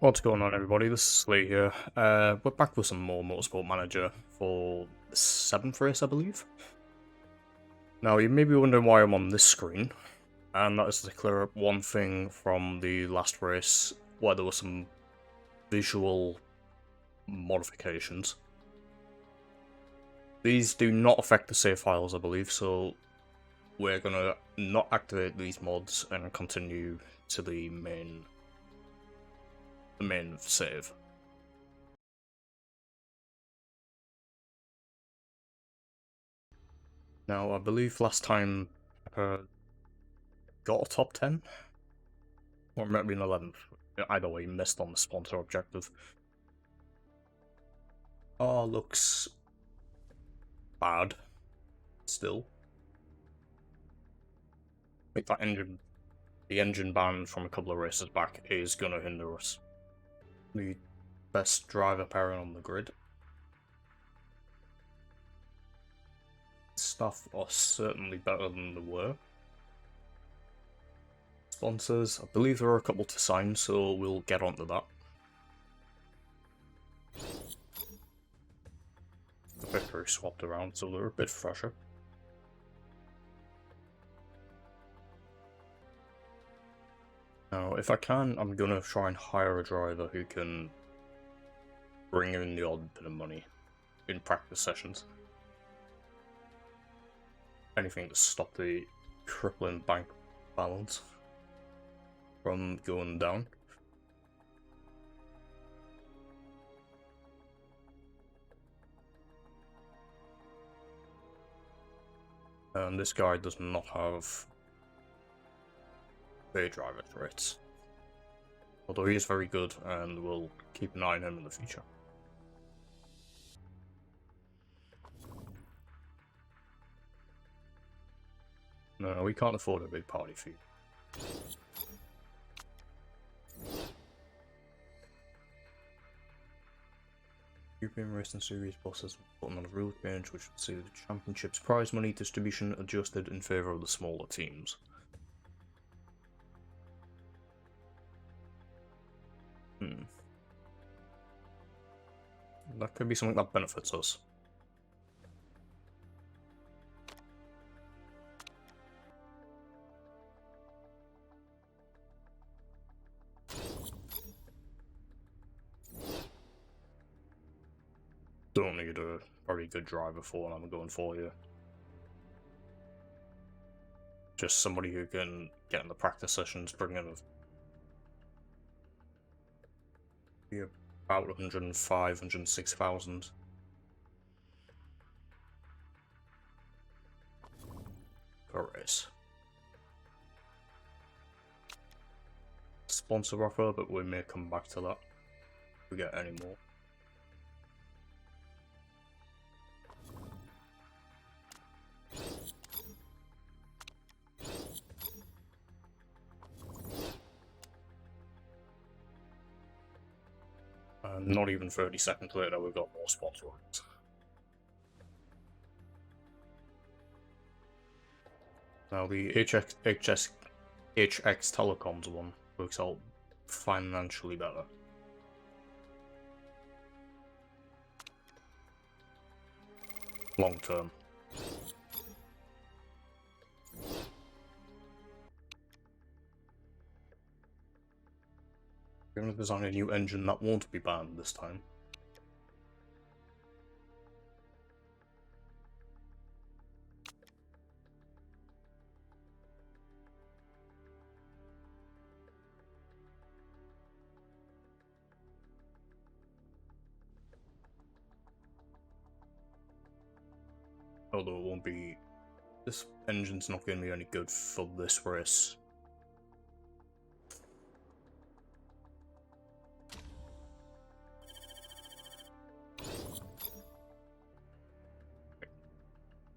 What's going on, everybody? This is Lee here. We're back with some more Motorsport Manager for the 7th race, I believe. Now, you may be wondering why I'm on this screen, and that is to clear up one thing from the last race, where there were some visual modifications. These do not affect the save files, I believe, so we're gonna not activate these mods and continue to the main save. Now, I believe last time got a top 10, or maybe an 11th. Either way, missed on the sponsor objective. Oh, looks bad. Still. I think that the engine ban from a couple of races back is gonna hinder us. The best driver pairing on the grid. Stuff are certainly better than they were. Sponsors, I believe there are a couple to sign, so we'll get onto that. The victory swapped around, so they're a bit fresher. Now, if I can, I'm gonna try and hire a driver who can bring in the odd bit of money in practice sessions. Anything to stop the crippling bank balance from going down. And this guy does not have day driver traits, although he is very good, and we'll keep an eye on him in the future. No, we can't afford a big party feed. European Racing Series bosses put on a rule change which would see the championship's prize money distribution adjusted in favour of the smaller teams. That could be something that benefits us. Don't need a very good driver for what I'm going for here. Just somebody who can get in the practice sessions, bring in about 105, 106,000. Per race. Sponsor offer, but we may come back to that if we get any more. Not even 30 seconds later, we've got more sponsor offers. Now the HX Telecoms one works out financially better. Long term. We're going to design a new engine that won't be banned this time. Although it won't be... This engine's not going to be any good for this race.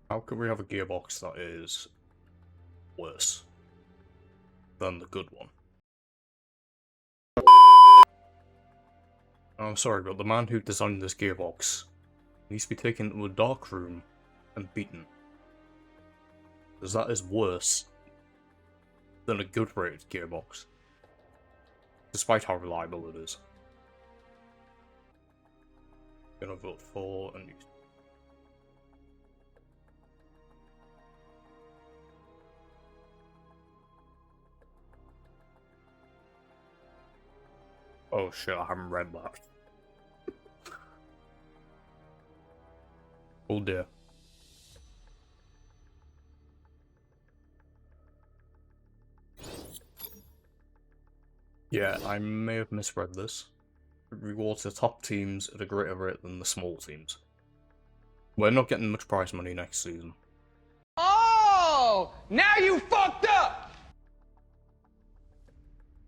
How could we have a gearbox that is worse than the good one? I'm sorry, but the man who designed this gearbox needs to be taken to a dark room and beaten. Because that is worse than a good rated gearbox, despite how reliable it is. Gonna vote for a new. Oh shit, I haven't read that. Oh dear. Yeah, I may have misread this. It rewards the top teams at a greater rate than the small teams. We're not getting much prize money next season. Oh! Now you fucked up!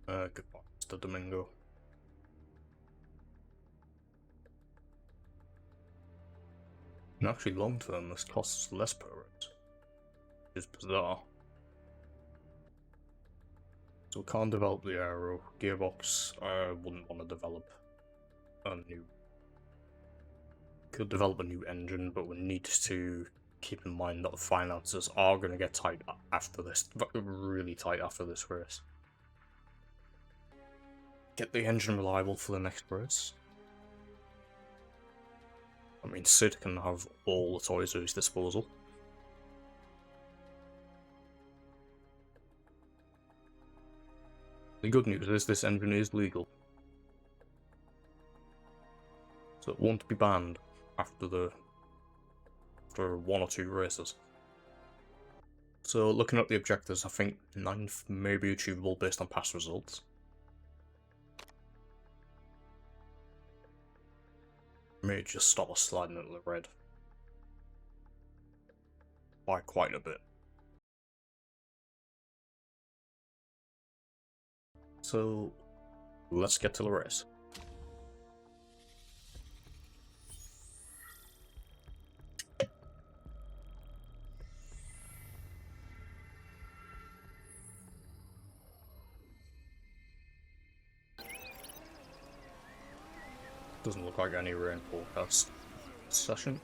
Goodbye, Mr. Domingo. And actually, long term, this costs less per race, which is bizarre. So we can't develop the aero. Gearbox, I wouldn't want to develop a new. Could develop a new engine, but we need to keep in mind that the finances are going to get tight after this, really tight after this race. Get the engine reliable for the next race. I mean, Sid can have all the toys at his disposal. The good news is this engine is legal, so it won't be banned after one or two races. So looking at the objectives, I think 9th may be achievable based on past results. May just stop us sliding into the red by quite a bit. So let's get to the race. Doesn't look like any rain forecast session.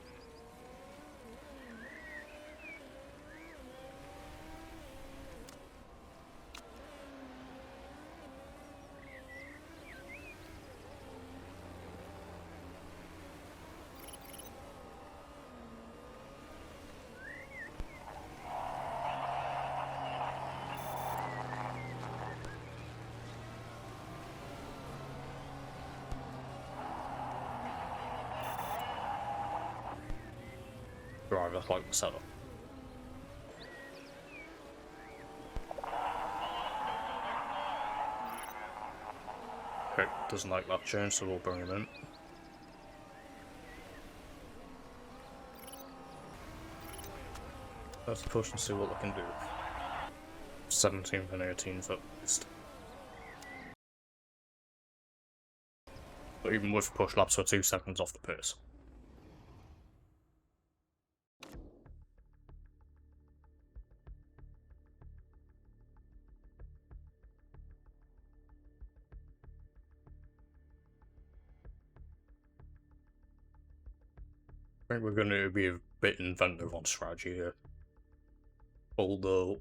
Driver like the setup. Okay, doesn't like that change, so we'll bring him in. Let's push and see what we can do. 17th and 18th at least. But even with push laps, we're 2 seconds off the pace. I think we're going to be a bit inventive on strategy here. Although,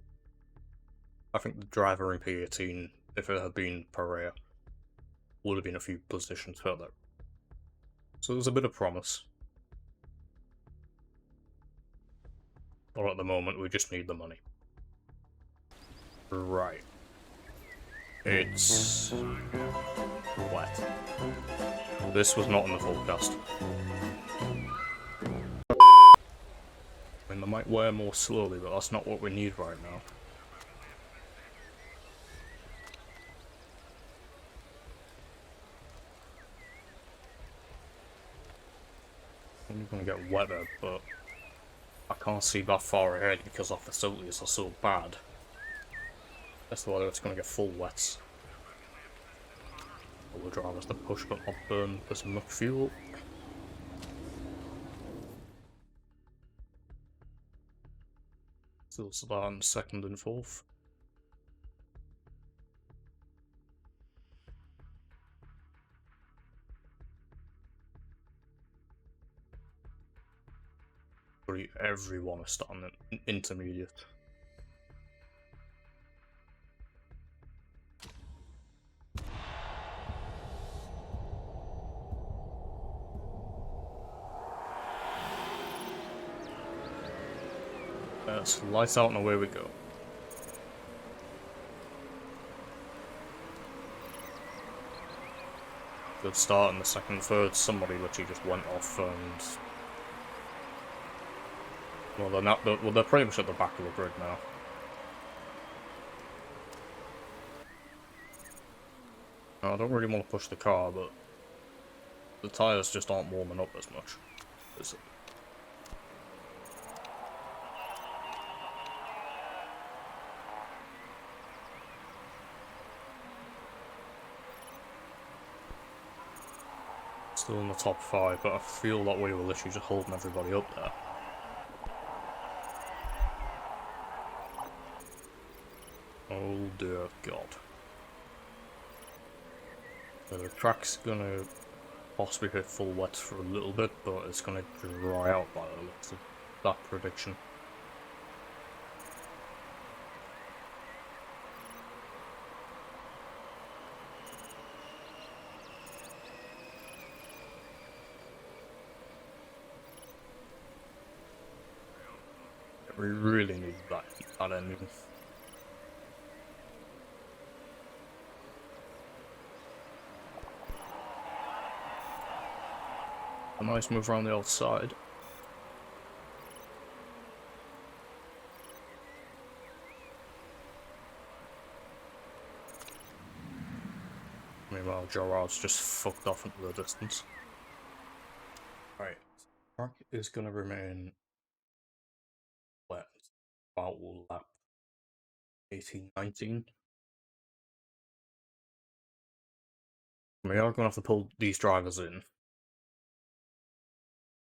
I think the driver in P18, if it had been Perea, would have been a few positions further. So there's a bit of promise. Or at the moment, we just need the money. Right. It's wet. This was not in the forecast. I mean, they might wear more slowly, but that's not what we need right now. I'm gonna get wetter, but I can't see that far ahead because our facilities are so bad. That's why it's gonna get full wets. All the drivers to push but not burn as much fuel. Still starting 2nd and 4th. Everyone is starting at intermediate. Yes, lights out and away we go. Good start in the second third. Somebody literally just went off and... Well, they're not. Well, they're pretty much at the back of the grid now. I don't really want to push the car, but the tyres just aren't warming up as much. Still in the top 5, but I feel that we were literally just holding everybody up there. Oh dear God. The track's gonna possibly hit full wet for a little bit, but it's gonna dry out by the looks of that prediction. We really need that engine. A nice move around the outside. Meanwhile, Gerard's just fucked off into the distance. Right, track is gonna remain wet about lap 18-19. We are gonna have to pull these drivers in.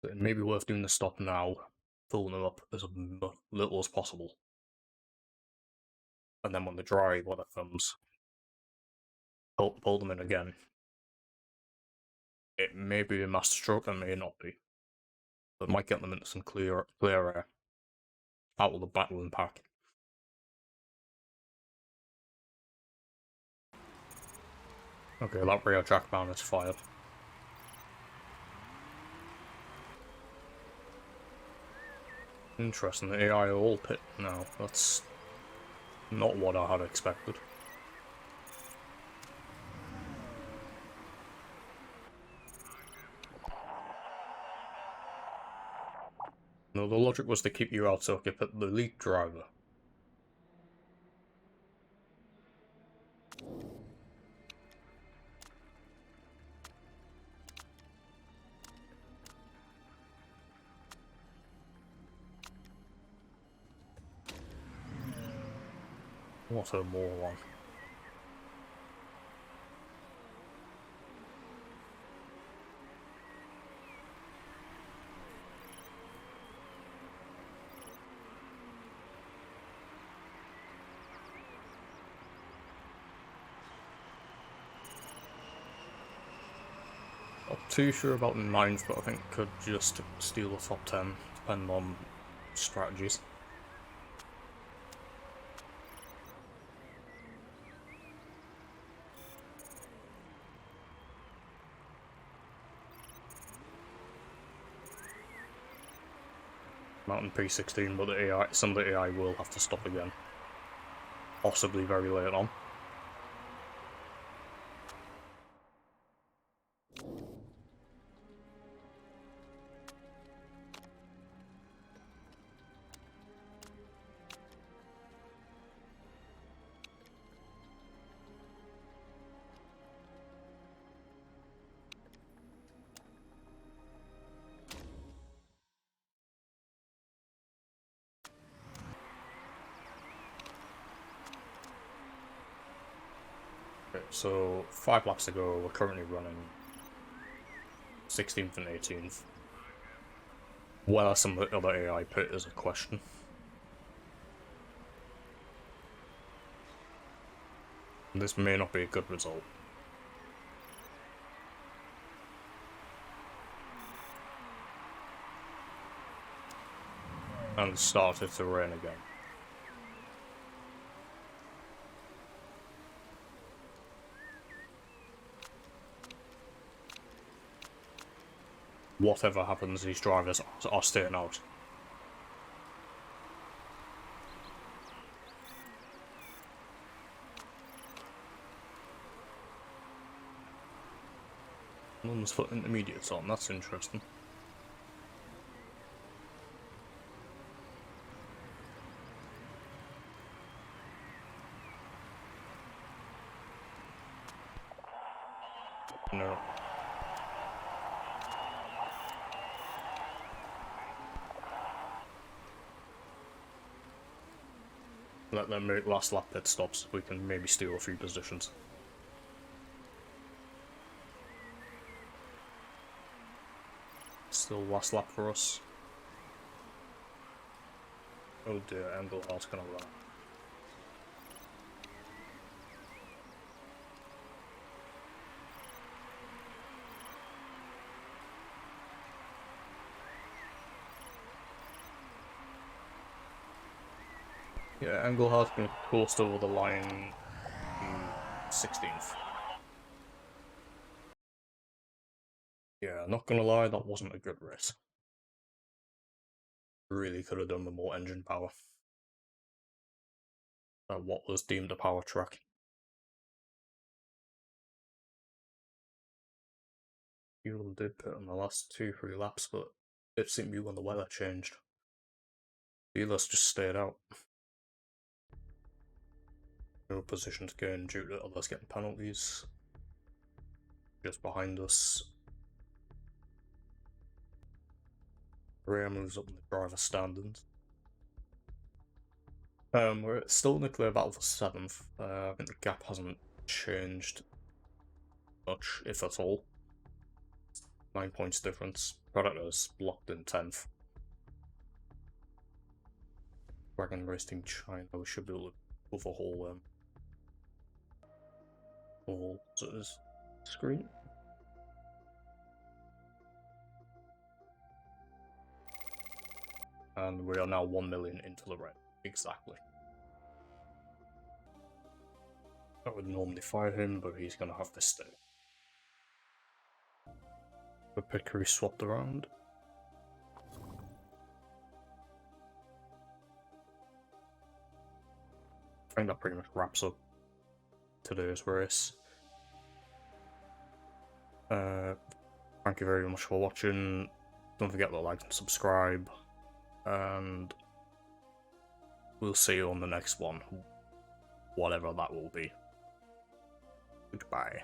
It may be worth doing the stop now, pulling them up as little as possible. And then when the dry weather comes, pull them in again. It may be a master stroke, and may not be. But it might get them into some clear air. Out of the battling pack. Okay, that rear track ban is fired. Interesting, the AI are all pit now. That's not what I had expected. No, the logic was to keep you out so I could put the lead driver. What a moron. Not too sure about 9th, but I think could just steal the top 10, depending on strategies. Mountain P16, but some of the AI will have to stop again. Possibly very late on. Okay, so 5 laps to go, we're currently running 16th and 18th. Whether some of the other AI pit is a question. This may not be a good result. And started to rain again. Whatever happens, these drivers are staying out. No one's put intermediates on, that's interesting. No. Let them make last lap pit stops, we can maybe steal a few positions. Still last lap for us. Oh dear, Englehart's gonna run. Yeah, Englehart's gonna coast over the line 16th. Yeah, not gonna lie, that wasn't a good race. Really could have done with more engine power. At what was deemed a power track. Fuel did pit on the last 2-3 laps, but it seemed to be when the weather changed. Dealers just stayed out. No position to gain due to others getting penalties. Just behind us. Rear moves up in the driver standings. We're still in the clear battle for 7th. I think the gap hasn't changed much, if at all. 9 points difference. Predator's locked in 10th. Dragon Race Team China, we should be able to overhaul them. Screen. And we are now 1 million into the red. Exactly. I would normally fire him, but he's gonna have to stay. The Pickery swapped around. I think that pretty much wraps up today's race. Thank you very much for watching. Don't forget to like and subscribe. And we'll see you on the next one. Whatever that will be. Goodbye.